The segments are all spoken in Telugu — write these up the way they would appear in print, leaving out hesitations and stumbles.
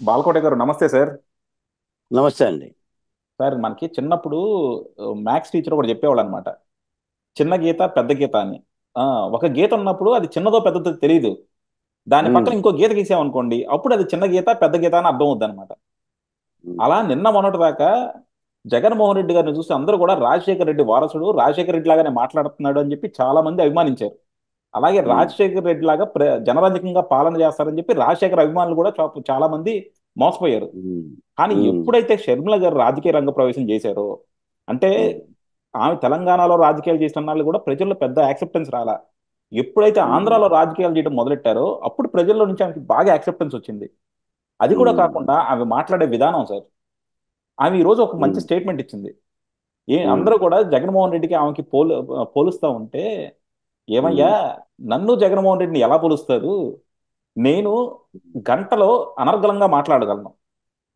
బాలకోట గారు నమస్తే సార్. నమస్తే అండి. సార్ మనకి చిన్నప్పుడు మ్యాథ్స్ టీచర్ ఒకటి చెప్పేవాళ్ళు అనమాట. చిన్న గీత పెద్ద గీత అని. ఆ, ఒక గీత ఉన్నప్పుడు అది చిన్నదో పెద్దదో తెలియదు. దాని హ్మ్. పక్కన ఇంకో గీత గీసామనుకోండి అప్పుడు అది చిన్న గీత పెద్ద గీత అని అర్థం అవుద్ది అనమాట. హ్మ్. అలా నిన్న మొన్నటి దాకా జగన్మోహన్ రెడ్డి గారిని చూసి అందరూ కూడా రాజశేఖర రెడ్డి వారసుడు, రాజశేఖర రెడ్డి లాగానే మాట్లాడుతున్నాడు అని చెప్పి చాలా మంది అభిమానించారు. అలాగే హ్మ్. రాజశేఖర రెడ్డి లాగా జనరంజకంగా పాలన చేస్తారని చెప్పి రాజశేఖర అభిమానులు కూడా చాలా మంది మోసపోయారు. హ్మ్. కానీ హ్మ్. ఎప్పుడైతే షర్మిల గారు రాజకీయ రంగ ప్రవేశం చేశారో, అంటే హ్మ్. ఆమె తెలంగాణలో రాజకీయాలు చేసిన వాళ్ళు కూడా ప్రజల్లో పెద్ద యాక్సెప్టెన్స్ రాలా. ఎప్పుడైతే హ్మ్. ఆంధ్రాలో రాజకీయాలు చేయడం మొదలెట్టారో అప్పుడు ప్రజల్లో నుంచి ఆమెకి బాగా యాక్సెప్టెన్స్ వచ్చింది. అది కూడా హ్మ్. కాకుండా ఆమె మాట్లాడే విధానం సార్, ఆమె ఈ రోజు ఒక మంచి హ్మ్. స్టేట్మెంట్ ఇచ్చింది. హ్మ్. అందరూ కూడా జగన్మోహన్ రెడ్డికి ఆమెకి పోలుస్తా ఉంటే, ఏమయ్యా, హ్మ్. నన్ను జగన్మోహన్ రెడ్డిని ఎలా పోలుస్తారు? నేను గంటలో అనర్గళంగా మాట్లాడగలను.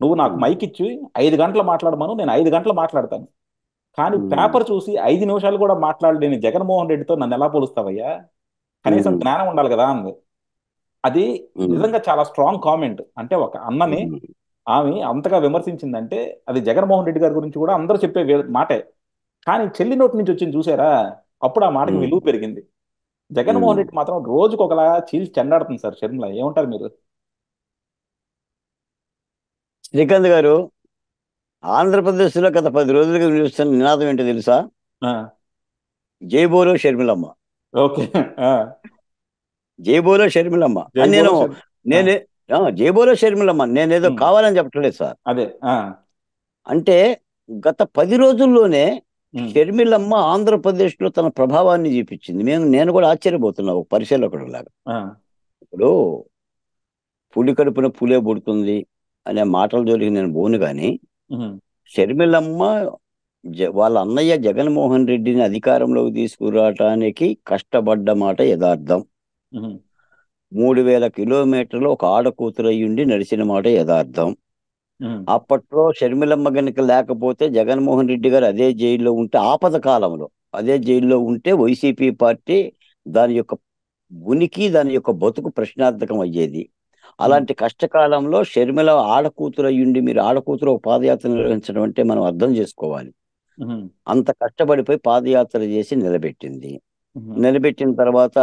నువ్వు నాకు హ్మ్. మైక్ ఇచ్చి 5 గంటలు మాట్లాడమను, నేను 5 గంటలు మాట్లాడతాను. కానీ హ్మ్. పేపర్ చూసి 5 నిమిషాలు కూడా మాట్లాడలేని జగన్మోహన్ రెడ్డితో నన్ను ఎలా పోలుస్తావయ్యా? కనీసం హ్మ్. జ్ఞానం ఉండాలి కదా అంది. అది హ్మ్. నిజంగా చాలా స్ట్రాంగ్ కామెంట్. అంటే ఒక అన్నని హ్మ్. ఆమె అంతగా విమర్శించిందంటే అది జగన్మోహన్ రెడ్డి గారి గురించి కూడా అందరూ చెప్పే మాటే. కానీ చెల్లి నోటి నుంచి వచ్చింది చూసారా? అప్పుడు ఆ మాటకి హ్మ్. విలువ పెరిగింది. జగన్మోహన్ హ్మ్. రెడ్డి మాత్రం రోజుకి ఒకలా చీల్చి చెండాడుతుంది సార్ షర్మిల. ఏమంటారు మీరు? శ్రీకాంత్ గారు, ఆంధ్రప్రదేశ్లో గత 10 రోజులుగా వినిపిస్తున్న నినాదం ఏంటో తెలుసా? ఆ, జై బోలో షర్మిలమ్మ. ఓకే. ఆ, జై బోలో షర్మిలమ్మ జై అని బోలో షర్మి. ఆ, నేనే జై బోలో షర్మిలమ్మ నేనేదో ఉమ్, కావాలని చెప్పట్లేదు సార్. అదే. ఆ, అంటే గత 10 రోజుల్లోనే ఉమ్, షర్మిలమ్మ ఆంధ్రప్రదేశ్లో తన ప్రభావాన్ని చూపించింది. నేను కూడా ఆశ్చర్యపోతున్నా ఒక పరిశీలకుడిలాగా. ఆ, ఇప్పుడు పులి కడుపున పులే పుడుతుంది అనే మాటల జోలికి నేను పోను కానీ, ఉమ్, షర్మిలమ్మ వాళ్ళ అన్నయ్య జగన్మోహన్ రెడ్డిని అధికారంలోకి తీసుకురావటానికి కష్టపడ్డ మాట యథార్థం. ఉమ్, 3000 కిలోమీటర్లు ఒక ఆడకూతురు అయ్యుండి నడిచిన మాట యథార్థం. ఉమ్, అప్పట్లో షర్మిలమ్మ గనుక లేకపోతే జగన్మోహన్ రెడ్డి గారు అదే జైల్లో ఉంటే, ఆపద కాలంలో అదే జైల్లో ఉంటే వైసీపీ పార్టీ దాని యొక్క ఉనికి, దాని యొక్క బతుకు ప్రశ్నార్థకం అయ్యేది. ఉమ్, అలాంటి కష్టకాలంలో షర్మిల ఆడకూతురు అయ్యుండి మీరు ఆడకూతురు ఒక పాదయాత్ర నిర్వహించడం అంటే మనం అర్థం చేసుకోవాలి. ఉమ్, అంత కష్టపడిపోయి పాదయాత్ర చేసి నిలబెట్టింది. ఉమ్, నిలబెట్టిన తర్వాత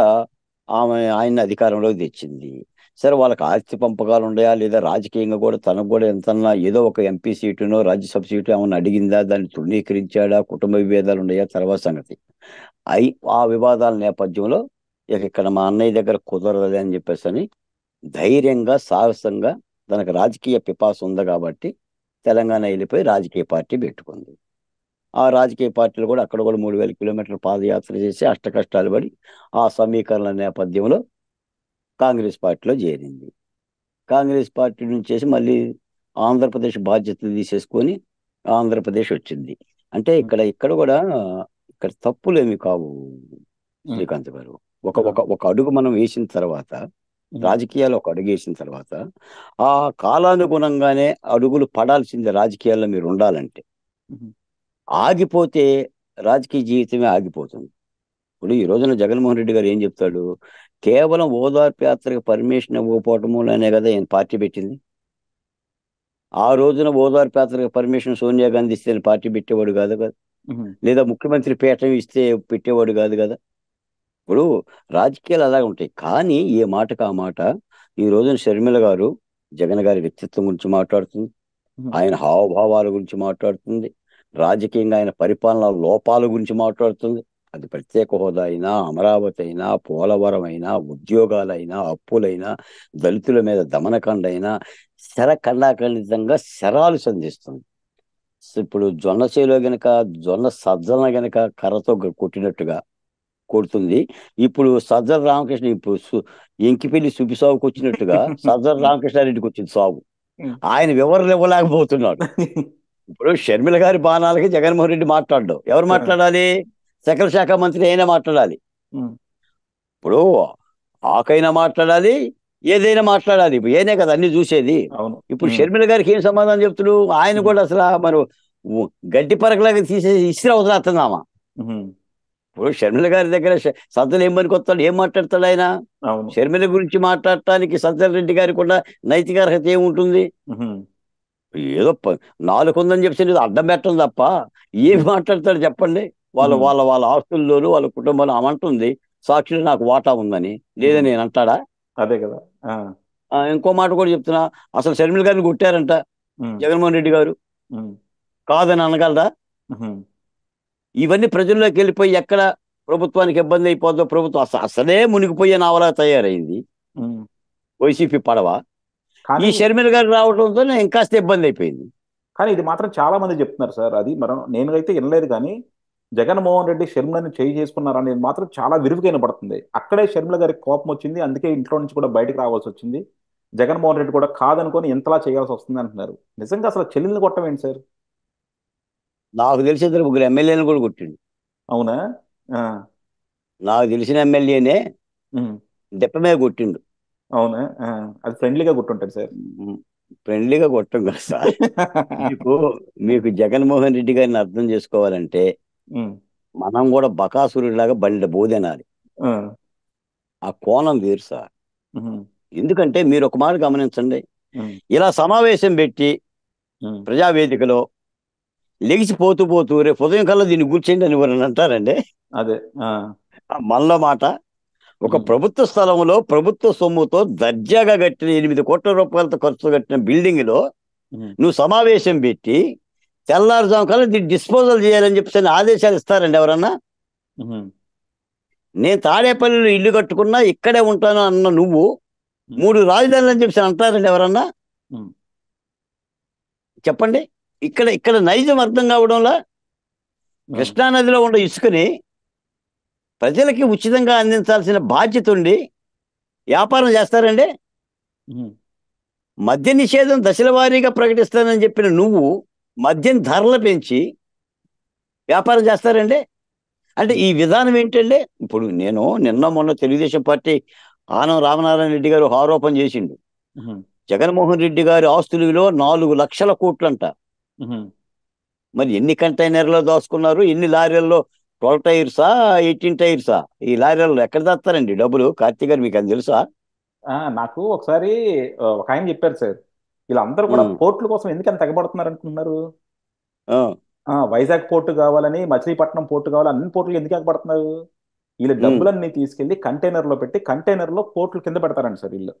ఆయన్ని అధికారంలోకి తెచ్చింది. సరే, వాళ్ళకి ఆస్తి పంపకాలు ఉన్నాయా లేదా, రాజకీయంగా కూడా తనకు కూడా ఎంతన్నా ఏదో ఒక ఎంపీ సీటునో రాజ్యసభ సీటు ఏమన్నా అడిగిందా, దాన్ని తృణీకరించాడా, కుటుంబ విభేదాలు ఉన్నాయా తర్వాత సంగతి. అయి ఆ వివాదాల నేపథ్యంలో ఇక ఇక్కడ మా అన్నయ్య దగ్గర కుదరదు అని చెప్పేసి అని ధైర్యంగా, సాహసంగా, తనకు రాజకీయ పిపాస ఉంది కాబట్టి తెలంగాణ వెళ్ళిపోయి రాజకీయ పార్టీ పెట్టుకుంది. ఆ రాజకీయ పార్టీలు కూడా అక్కడ కూడా 3000 కిలోమీటర్ల పాదయాత్ర చేసి అష్టకష్టాలు పడి ఆ సమీకరణల నేపథ్యంలో కాంగ్రెస్ పార్టీలో చేరింది. కాంగ్రెస్ పార్టీ నుంచేసి మళ్ళీ ఆంధ్రప్రదేశ్ బాధ్యతలు తీసేసుకొని ఆంధ్రప్రదేశ్ వచ్చింది. అంటే ఇక్కడ ఇక్కడ కూడా ఇక్కడ తప్పులేమి కావు ఉమ్, శ్రీకాంత్ గారు. ఒక ఆ, ఒక ఒక అడుగు మనం వేసిన తర్వాత, ఉమ్, రాజకీయాలు ఒక అడుగు వేసిన తర్వాత ఆ కాలానుగుణంగానే అడుగులు పడాల్సిందే రాజకీయాల్లో మీరు ఉండాలంటే. ఉమ్, ఆగిపోతే రాజకీయ జీవితమే ఆగిపోతుంది. ఇప్పుడు ఈ రోజున జగన్మోహన్ రెడ్డి గారు ఏం చెప్తాడు? కేవలం ఓదార్పు యాత్రకు పర్మిషన్ ఇవ్వకపోవటంలోనే కదా ఈయన పార్టీ పెట్టింది. ఆ రోజున ఓదార్పు యాత్రకు పర్మిషన్ సోనియా గాంధీ ఇస్తే ఈయన పార్టీ పెట్టేవాడు కాదు కదా. ఉమ్, లేదా ముఖ్యమంత్రి పీఠం ఇస్తే పెట్టేవాడు కాదు కదా. ఇప్పుడు రాజకీయాలు అలాగే ఉంటాయి. కానీ ఏ మాటకు ఆ మాట ఈ రోజున షర్మిల గారు జగన్ గారి వ్యక్తిత్వం గురించి మాట్లాడుతుంది. ఉమ్, ఆయన హావభావాల గురించి మాట్లాడుతుంది. రాజకీయంగా ఆయన పరిపాలన లోపాల గురించి మాట్లాడుతుంది. అది ప్రత్యేక హోదా అయినా, అమరావతి అయినా, పోలవరం అయినా, ఉద్యోగాలైనా, అప్పులైనా, దళితుల మీద దమనకాండ అయినా శరఖండాఖండితంగా శరాలు సంధిస్తుంది. ఇప్పుడు జొన్న చేలో గనక జొన్న సజ్జన గనక కర్రతో కొట్టినట్టుగా కొడుతుంది. ఇప్పుడు సజ్జల రామకృష్ణ ఇప్పుడు ఎంకిపెళ్లి సుబ్బిసాగుకు వచ్చినట్టుగా సజ్జల ఉమ్, రామకృష్ణారెడ్డికి వచ్చింది సాగు. ఉమ్, ఆయన వివరణ ఇవ్వలేకపోతున్నాడు. ఇప్పుడు షర్మిల గారి బాణాలకి జగన్మోహన్ రెడ్డి మాట్లాడడు. ఎవరు మాట్లాడాలి? సకల శాఖ మంత్రి అయినా మాట్లాడాలి. ఉమ్, ఇప్పుడు ఆకైనా మాట్లాడాలి, ఏదైనా మాట్లాడాలి. ఇప్పుడు ఏనే కదా అన్ని చూసేది. అవును. ఇప్పుడు ఉమ్, షర్మిల గారికి ఏం సమాధానం చెప్తుడు? ఆయన ఉమ్, కూడా అసలు మరి గడ్డి పరకలాగా తీసేసి ఇసిరి వదిలేస్తున్నామా. ఉమ్, ఇప్పుడు షర్మిల గారి దగ్గర సజ్జలు ఏం పనికొస్తాడు, ఏం మాట్లాడతాడు ఆయన? అవును. షర్మిల గురించి మాట్లాడటానికి సజ్జల రెడ్డి గారికి కూడా నైతిక అర్హత ఏముంటుంది? ఉహు, ఏదో నాలుగుందని చెప్పి ఏదో అడ్డం పెట్టడం తప్ప ఏమి ఉహు, మాట్లాడతాడు చెప్పండి? వాళ్ళ ఉహు. వాళ్ళ వాళ్ళ ఆస్తుల్లోనూ వాళ్ళ కుటుంబంలో అమంటుంది సాక్షులు నాకు వాటా ఉందని, ఉహు. లేదని నేను అంటాడా? అదే కదా. ఆ, ఇంకో మాట కూడా చెప్తున్నా, అసలు షర్మిల గారిని కొట్టారంట ఉమ్, జగన్మోహన్ రెడ్డి గారు, ఉమ్, కాదని అనగలరా? ఉహు, ఇవన్నీ ప్రజల్లోకి వెళ్ళిపోయి ఎక్కడ ప్రభుత్వానికి ఇబ్బంది అయిపోద్దో, ప్రభుత్వం అసలే మునిగిపోయే నావలా తయారైంది ఉమ్. వైసీపీ పడవ. ఈ కానీ షర్మిల గారు రావడంతో ఇంకాస్త ఇబ్బంది అయిపోయింది. కానీ ఇది మాత్రం చాలా మంది చెప్తున్నారు సార్. అది మనం నేను అయితే వినలేదు కానీ జగన్మోహన్ రెడ్డి షర్మిలని చేయి చేసుకున్నారనేది మాత్రం చాలా విరివిగా వినపడుతుంది. అక్కడే షర్మిల గారికి కోపం వచ్చింది, అందుకే ఇంట్లో నుంచి కూడా బయటకు రావాల్సి వచ్చింది. జగన్మోహన్ రెడ్డి కూడా కాదనుకొని ఇంతలా చేయాల్సి వస్తుంది అంటున్నారు. నిజంగా అసలు చెల్లెల్ని కొట్టం ఏంటి సార్? నాకు తెలిసి ఇద్దరు ముగ్గురు ఎమ్మెల్యేలను కూడా కొట్టిండు. అవునా? ఆ, నాకు తెలిసిన ఎమ్మెల్యేనే ఉమ్, దెప్ప మీద కొట్టిండు. అవునా? ఆ, అది ఫ్రెండ్లీగా గుర్తుంటుంది సార్. ఫ్రెండ్లీగా కొట్టం కదా సార్. మీకు మీకు జగన్మోహన్ రెడ్డి గారిని అర్థం చేసుకోవాలంటే ఉమ్, మనం కూడా బకాసురుడిలాగా బండి బోధనాలి. ఆ, ఆ కోణం వేరు సార్. ఉమ్, ఎందుకంటే మీరు ఒక మాట గమనించండి, ఉమ్, ఇలా సమావేశం పెట్టి ఉమ్, ప్రజావేదికలో లెగిసి పోతూ పోతూ రేపు ఉదయం కల్లా దీన్ని కూర్చోండి అని ఎవరైనా అంటారండి? అదే. ఆ, మనలో మాట. ఒక ఉమ్, ప్రభుత్వ స్థలంలో ప్రభుత్వ సొమ్ముతో దర్జాగా కట్టిన 8 కోట్ల రూపాయలతో ఖర్చు కట్టిన బిల్డింగ్ లో ఉమ్, నువ్వు సమావేశం పెట్టి తెల్లారుజాము కల్లా దీన్ని డిస్పోజల్ చేయాలని చెప్పి ఆదేశాలు ఇస్తారండి ఎవరన్నా? ఉమ్, నేను తాడేపల్లిలో ఇల్లు కట్టుకున్నా ఇక్కడే ఉంటాను అన్న నువ్వు ఉమ్, 3 రాజధానులు అని చెప్పి అంటారండి ఎవరన్నా? ఉమ్, చెప్పండి. ఇక్కడ ఇక్కడ నైజం అర్థం కావడంలా ఉమ్, కృష్ణానదిలో ఉన్న ఇసుకని ప్రజలకి ఉచితంగా అందించాల్సిన బాధ్యత ఉండి వ్యాపారం చేస్తారండి? ఉమ్, మద్య నిషేధం దశల వారీగా ప్రకటిస్తానని చెప్పిన నువ్వు మద్యం ధరలు పెంచి వ్యాపారం చేస్తారండి? అంటే ఉమ్, ఈ విధానం ఏంటండి? ఇప్పుడు నేను నిన్న మొన్న తెలుగుదేశం పార్టీ ఆనం రామనారాయణ రెడ్డి గారు ఒక ఆరోపణ చేసిండు. ఉమ్, జగన్మోహన్ రెడ్డి గారి ఆస్తుల విలువ 4 లక్షల కోట్లంట. ఉమ్. మరి ఎన్ని కంటైనర్లో దాచుకున్నారు, ఎన్ని లారీల్లో? 12 టైర్సా, 18 టైర్సా? ఈ లారీల్లో ఎక్కడ దాస్తారండి డబ్బులు? కార్తీక్ గారు మీకు అది తెలుసా? నాకు ఒకసారి ఒక ఆయన చెప్పారు సార్, వీళ్ళందరూ కూడా ఉమ్, పోర్టుల కోసం ఎందుకు అంత తెగబడుతున్నారు అనుకుంటున్నారు? ఆ, వైజాగ్ పోర్టు కావాలని, మచిలీపట్నం పోర్టు కావాలని అన్ని పోర్టులు ఎందుకు ఎగబడుతున్నారు? వీళ్ళ ఉమ్. డబ్బులన్నీ తీసుకెళ్లి కంటైనర్లో పెట్టి కంటైనర్లో పోర్టుల కింద పెడతారండి సార్ వీళ్ళు.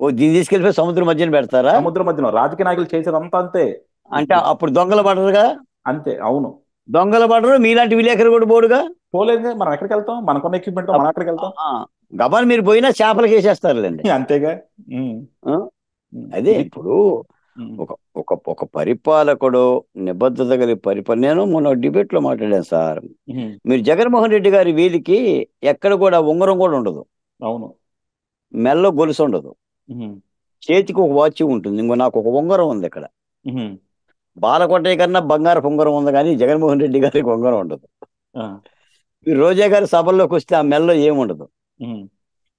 ఓ దీన్ని తీసుకెళ్ళిపోయి సముద్రం మధ్యన పెడతారా? సముద్ర మధ్యలో రాజకీయ నాయకులు చేసేదంతా అంతే. అంటే ఇప్పుడు అప్పుడు దొంగలు పడరుగా? అంతే. అవును. దొంగలు పడరు, మీలాంటి విలేకరు కూడా పోడుగా. పోలేదు, మనం ఎక్కడికి వెళ్తాం? మనకున్న ఎక్విప్మెంట్ తో మనం ఎక్కడికి వెళ్తాం? ఆ, గబాన్ మీరు పోయినా చేపలకి వేసేస్తారులేండి. అంతేగా. ఉమ్, ఆ? అదే ఇది. ఇప్పుడు ఉమ్, ఒక ఒక ఒక పరిపాలకుడు నిబద్ధత కలిగి నేను మొన్న డిబేట్ లో మాట్లాడాను సార్. ఉమ్, మీరు జగన్మోహన్ రెడ్డి గారి వీధికి ఎక్కడ కూడా ఉంగరం కూడా ఉండదు, అవును. మెల్లో గొలుసు ఉండదు, ఉమ్, చేతికి ఒక వాచ్ ఉంటుంది. ఇంకో నాకు ఒక ఉంగరం ఉంది ఇక్కడ. ఉమ్, బాలకోటయ్య కన్నా బంగారు ఉంగరం ఉంది, కానీ జగన్మోహన్ రెడ్డి గారికి ఉంగరం ఉండదు. ఆ, మీరు రోజా గారి సభల్లోకి వస్తే ఆ మెల్లో ఏముండదు. ఉమ్,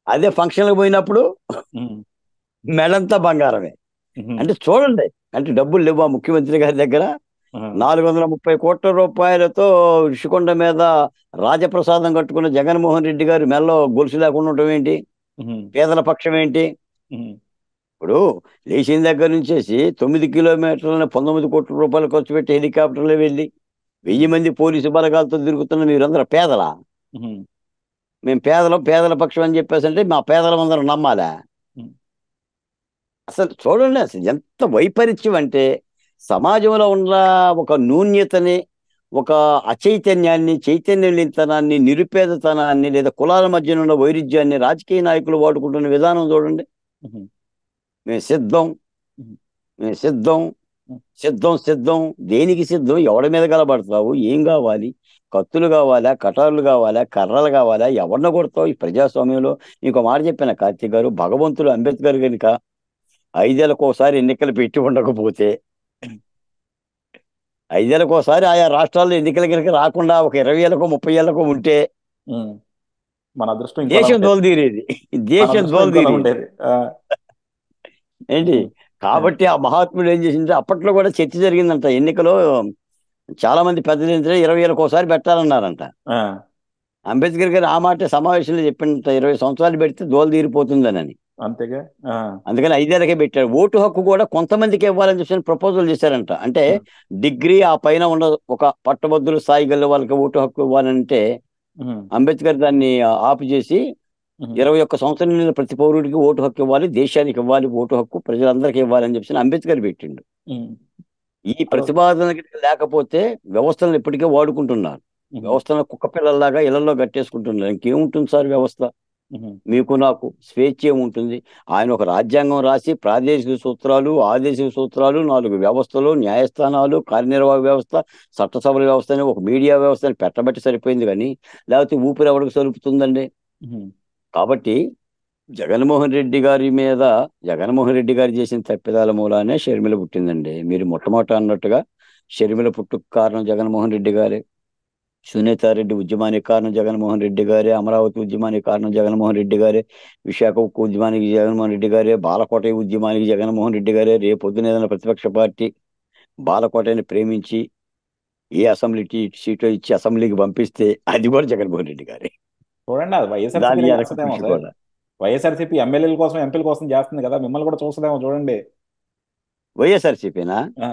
అదే ఫంక్షన్లకు పోయినప్పుడు ఉమ్, మెడంతా బంగారమే. ఉమ్, అంటే చూడండి, అంటే డబ్బులు లేవా ముఖ్యమంత్రి గారి దగ్గర? ఆ, 430 కోట్ల రూపాయలతో ఋషికొండ మీద రాజప్రసాదం కట్టుకున్న జగన్మోహన్ రెడ్డి గారు మెల్లో గొలుసు లేకుండా ఉండటం ఏంటి? ఉమ్, పేదల పక్షం ఏంటి? ఉమ్, ఇప్పుడు లేచిన దగ్గర నుంచేసి 9 కిలోమీటర్ల 19 కోట్ల రూపాయలు ఖర్చు పెట్టి హెలికాప్టర్లో వెళ్ళి 1000 మంది పోలీసు బలగాలతో తిరుగుతున్న మీరందరూ పేదలా? ఉమ్, మేము పేదలం, పేదల పక్షం అని చెప్పేసి అంటే మా పేదలం అందరం నమ్మాలా? ఉమ్, అసలు చూడండి, అసలు ఎంత వైపరీత్యం అంటే సమాజంలో ఉన్న ఒక న్యూన్యతని, ఒక అచైతన్యాన్ని, చైతన్యలీనతనాన్ని, నిరుపేదతనాన్ని, లేదా కులాల మధ్యన ఉన్న వైరుధ్యాన్ని రాజకీయ నాయకులు వాడుకుంటున్న విధానం చూడండి. ఉమ్, మేము సిద్ధం, ఉమ్, మేము సిద్ధం, ఉమ్, సిద్ధం, సిద్ధం. దేనికి సిద్ధం? ఎవడి మీద గలబడతావు? ఏం కావాలి? కత్తులు కావాలా, కటార్లు కావాలా, కర్రలు కావాలా? ఎవరిని కొడతావు ఈ ప్రజాస్వామ్యంలో? ఇంకో మాట చెప్పిన కార్తీక్ గారు, భగవంతుడు అంబేద్కర్ కనుక 5 ఏళ్ళకోసారి ఎన్నికలు పెట్టి ఉండకపోతే, ఉమ్, 5 ఏళ్ళకోసారి ఆయా రాష్ట్రాల్లో ఎన్నికల కనుక రాకుండా ఒక 20 ఏళ్ళకో 30 ఏళ్ళకో ఉంటే ఉమ్. మన అదృష్టం ఇంకోలా దేశం ఉండేది. దోలుదీరేది. మన దేశం అదృష్టం ఇంకోలా దోలుదీరేది. ఉండేది. ఏంటి? ఉమ్, ఆ, కాబట్టి ఆ మహాత్ముడు ఏం చేసింటే, అప్పట్లో కూడా చర్చ జరిగిందంట ఎన్నికలో. చాలా మంది పెద్దలు ఏంటంటే 20 ఏళ్ళకోసారి పెట్టాలన్నారంట. ఆ, అంబేద్కర్ గారు ఆ మాట సమావేశంలో చెప్పినట్టు 20 సంవత్సరాలు పెడితే దోల తీరిపోతుందనని. అంతేగా. ఆ, అందుకని 5 ఏళ్ళకే పెట్టాడు. ఓటు హక్కు కూడా కొంతమందికి ఇవ్వాలని చెప్పి ప్రపోజల్ చేశారంట. అంటే ఉమ్, డిగ్రీ ఆ పైన ఉన్న ఒక పట్టభద్రుల స్థాయి గల వాళ్ళకి ఓటు హక్కు ఇవ్వాలంటే ఉమ్, అంబేద్కర్ దాన్ని ఆపు చేసి ఉమ్, 21 సంవత్సరం నిండిన ప్రతి పౌరుడికి ఓటు హక్కు ఇవ్వాలి, దేశానికి ఇవ్వాలి ఓటు హక్కు, ప్రజలందరికీ ఇవ్వాలని చెప్పి అంబేద్కర్ పెట్టిండు. ఉమ్. ఈ ఆ రోజు. ప్రతిపాదన లేకపోతే వ్యవస్థలను ఇప్పటికే వాడుకుంటున్నారు. ఉమ్, వ్యవస్థను కుక్క పిల్లల్లాగా ఇళ్లలో కట్టేసుకుంటున్నారు. ఇంకేముంటుంది సార్ వ్యవస్థ? ఉమ్, మీకు నాకు స్వేచ్ఛ ఏముంటుంది? ఆయన ఒక రాజ్యాంగం రాసి ప్రాదేశిక సూత్రాలు, ఆదేశిక సూత్రాలు, 4 వ్యవస్థలు, న్యాయస్థానాలు, కార్యనిర్వాహక వ్యవస్థ, చట్టసభల వ్యవస్థ అని ఒక మీడియా వ్యవస్థ అని పెట్టబట్టి సరిపోయింది కానీ లేకపోతే ఊపిరి ఎవరికి సలుపుతుందండి? ఉమ్. కాబట్టి జగన్మోహన్ రెడ్డి గారి మీద జగన్మోహన్ రెడ్డి గారు చేసిన తప్పిదాల మూలానే షర్మిల పుట్టిందండి. మీరు మొట్టమొదట అన్నట్టుగా షర్మిల పుట్టుకు కారణం జగన్మోహన్ రెడ్డి గారే. సునీతారెడ్డి ఉద్యమానికి కారణం జగన్మోహన్ రెడ్డి గారే. అమరావతి ఉద్యమానికి కారణం జగన్మోహన్ రెడ్డి గారే. విశాఖ ఉక్కు ఉద్యమానికి జగన్మోహన్ రెడ్డి గారే. బాలకోట ఉద్యమానికి జగన్మోహన్ రెడ్డి గారే. రేపొద్దున ఏదైనా ప్రతిపక్ష పార్టీ బాలకోటని ప్రేమించి ఏ అసెంబ్లీ సీటు ఇచ్చి అసెంబ్లీకి పంపిస్తే అది కూడా జగన్మోహన్ రెడ్డి గారే. చూడండి, అది దాని వైఎస్ఆర్సీపీనే వెనక చేస్తుందేమో కృషి సార్. కూడా వైఎస్ఆర్సీపీ ఎమ్మెల్యేల కోసం, ఎంపీల కోసం చేస్తుంది కదా, మిమ్మల్ని కూడా చూస్తుందేమో చూడండి. వైఎస్ఆర్సీపీనా? ఆ.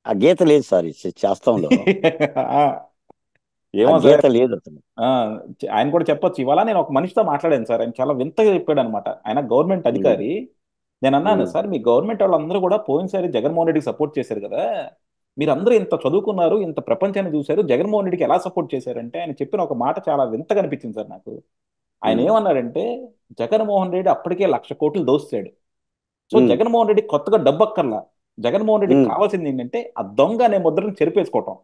ఆ గీత లేదు సార్ ఈ శాస్త్రంలో. ఆ, ఆ ఏమో గీత సార్. లేదు అసలు. ఆ, ఆయన కూడా చెప్పొచ్చు. ఇవాళ నేను ఒక మనిషితో మాట్లాడాను సార్, ఆయన చాలా వింతగా చెప్పాడు అనమాట. ఆయన గవర్నమెంట్ ఉమ్, అధికారి. నేను అన్నాను, ఉమ్, సార్ మీ గవర్నమెంట్ వాళ్ళందరూ కూడా పోయినసారి జగన్మోహన్ రెడ్డికి సపోర్ట్ చేశారు కదా, మీరందరూ ఇంత చదువుకున్నారు, ఇంత ప్రపంచాన్ని చూశారు, జగన్మోహన్ రెడ్డికి ఎలా సపోర్ట్ చేశారంటే ఆయన చెప్పిన ఒక మాట చాలా వింతగా అనిపించింది సార్ నాకు. ఆయన ఉమ్, ఏమన్నాడంటే, జగన్మోహన్ రెడ్డి అప్పటికే 1,00,000 కోట్లు దోస్తాడు. సో ఉమ్, జగన్మోహన్ రెడ్డి కొత్తగా డబ్బు అక్కర్లా. జగన్మోహన్ రెడ్డికి ఉమ్, కావాల్సింది ఏంటంటే ఆ దొంగ అనే ముద్రను చెరిపేసుకోవటం.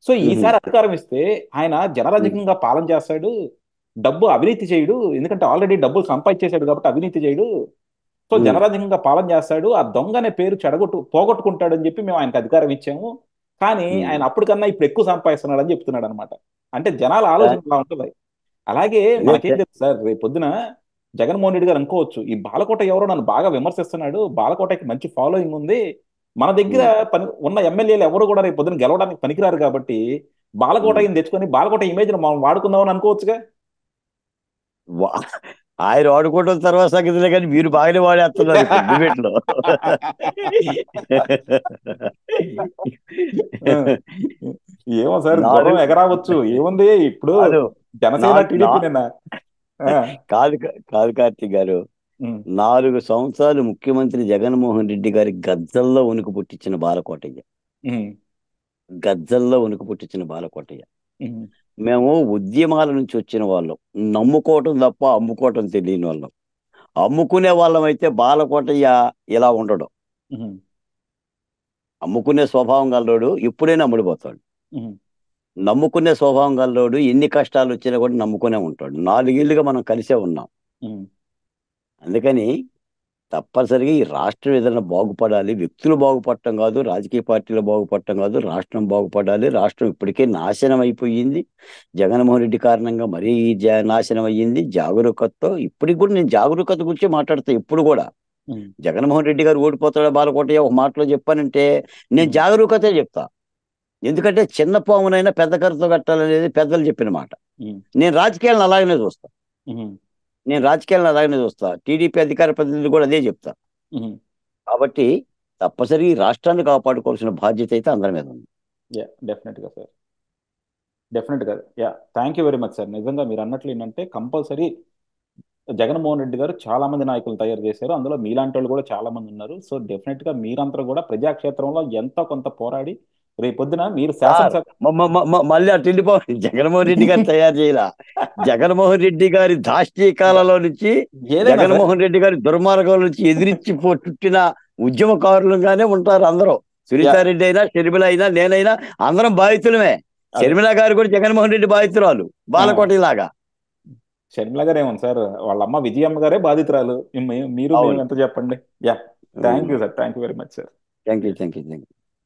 సో ఉమ్, ఈసారి అధికారం ఇస్తే ఆయన ఉమ్, జనరంజకంగా పాలన చేస్తాడు. డబ్బు అవినీతి చేయడు, ఎందుకంటే ఆల్రెడీ డబ్బులు సంపాదించేశాడు కాబట్టి అవినీతి చేయడు. సో ఉమ్, జనరంజకంగా పాలన చేస్తాడు, ఆ దొంగ అనే పేరు పోగొట్టుకుంటాడని చెప్పి మేము ఆయనకు అధికారం ఇచ్చాము. కానీ ఉమ్. ఆయన అప్పటికన్నా ఇప్పుడు ఎక్కువ సంపాదిస్తున్నాడు అని చెప్తున్నాడు అనమాట. అంటే జనాల కా- ఆలోచన అలా ఉంటుంది. అలాగే అదే మనకేం తెలుసు సార్, రేపు పొద్దున జగన్మోహన్ రెడ్డి గారు అనుకోవచ్చు, ఈ బాలకోట ఎవరో నన్ను బాగా విమర్శిస్తున్నాడు, బాలకోటకి మంచి ఫాలోయింగ్ ఉంది, మన దగ్గర ఉమ్. పని ఉన్న ఎమ్మెల్యేలు ఎవరు కూడా రేపు పొద్దున గెలవడానికి పనికిరారు కాబట్టి బాలకోట ఉమ్. ఈయన తెచ్చుకొని బాలకోట ఇమేజ్ మనం వాడుకుందామని అనుకోవచ్చుగా. వా- ఆయన వాడుకోవడం తర్వాత సంగతిలే కానీ మీరు బాగానే వాడేస్తున్నారు ఇప్పుడు డిబేట్ లో. ఆ, ఏమో సార్, గుర్రం నాలుగు ఎగరావచ్చు, ఏముంది ఇప్పుడు. కాదు జనసేన నాలుగు టీడీపీ నిన్న. ఆ, కాదు కాదు కార్తీక్ గారు, ఉమ్, 4 సంవత్సరాలు ముఖ్యమంత్రి జగన్మోహన్ రెడ్డి గారి గద్దల్లో ఉనికి పుట్టించిన బాలకోటయ్య. ఉమ్, గద్దల్లో ఉనికి పుట్టించిన బాలకోటయ్య. ఉమ్, మేము ఉద్యమాల నుంచి వచ్చిన వాళ్ళం, నమ్ముకోవటం తప్ప అమ్ముకోవటం తెలియని వాళ్ళం. అమ్ముకునే వాళ్ళం అయితే బాలకోటయ్య ఇలా ఉండడు. ఉమ్, అమ్ముకునే స్వభావం గలవాడు ఎప్పుడైనా అమ్ముడిపోతాడు. ఉమ్, నమ్ముకునే స్వభావం గలవాడు ఎన్ని కష్టాలు వచ్చినా కూడా నమ్ముకునే ఉంటాడు. 4 ఏళ్లుగా మనం కలిసే ఉన్నాం. ఉమ్, అందుకని తప్పనిసరిగా ఈ రాష్ట్రం ఏదైనా బాగుపడాలి, వ్యక్తులు బాగుపడటం కాదు, రాజకీయ పార్టీలు బాగుపడటం కాదు, రాష్ట్రం బాగుపడాలి. రాష్ట్రం ఇప్పటికే నాశనం అయిపోయింది. జగన్మోహన్ రెడ్డి కారణంగా మరీ నాశనం అయ్యింది. జాగరూకతతో ఇప్పటికి కూడా నేను జాగరూకత గురించి మాట్లాడతా. ఇప్పుడు కూడా ఉమ్, జగన్మోహన్ రెడ్డి గారు ఓడిపోతాడా బాలకోటయ్య ఒక మాటలో చెప్పానంటే నేను ఉమ్, జాగరూకతే చెప్తా. ఎందుకంటే చిన్న పామునైనా పెద్ద కర్రతో కట్టాలనేది పెద్దలు చెప్పిన మాట. ఉమ్, నేను రాజకీయాలను అలాగనే చూస్తా. ఉమ్, టీడీపీ అధికార ప్రతినిధులు కూడా అదే చెప్తా. ఉమ్. కాబట్టి తప్పనిసరి ఈ రాష్ట్రాన్ని కాపాడుకోవాల్సిన బాధ్యత అయితే అందరి మీద ఉంది. యా, డెఫినెట్గా సార్, డెఫినెట్గా. Yeah, thank you very much sir. నిజంగా మీరు అన్నట్లు ఏంటంటే కంపల్సరీ జగన్మోహన్ రెడ్డి గారు చాలా మంది నాయకులు తయారు చేశారు, అందులో మీలాంటి వాళ్ళు కూడా చాలా మంది ఉన్నారు. సో డెఫినెట్గా మీరంతా కూడా ప్రజాక్షేత్రంలో ఎంతో కొంత పోరాడి రేపొద్దున మీరు సార్ శాసనసభ. మళ్ళీ అటు వెళ్ళిపోవాలి. జగన్మోహన్ రెడ్డి గారు తయారు చేయాల. జగన్మోహన్ రెడ్డి గారి దాష్టీకాలలో నుంచి, ఏదైనా సార్. జగన్మోహన్ రెడ్డి గారి దుర్మార్గాల నుంచి ఎదిరించి పుట్టిన ఉద్యమకారులుగానే ఉంటారు అందరూ. యా, సునీతారెడ్డి అయినా, షర్మిల అయినా, నేనైనా అందరం బాధితులమే. అదే. షర్మిల గారు కూడా జగన్మోహన్ రెడ్డి బాధితురాలు, ఆ, బాలకోటి లాగా. షర్మిల గారు ఏమన్నా సార్, వాళ్ళ అమ్మ విజయమ్మ గారే బాధితురాలు. మీరు మేము అవును. ఎంత చెప్పండి. Yeah, thank you sir, thank you very much sir. Thank you.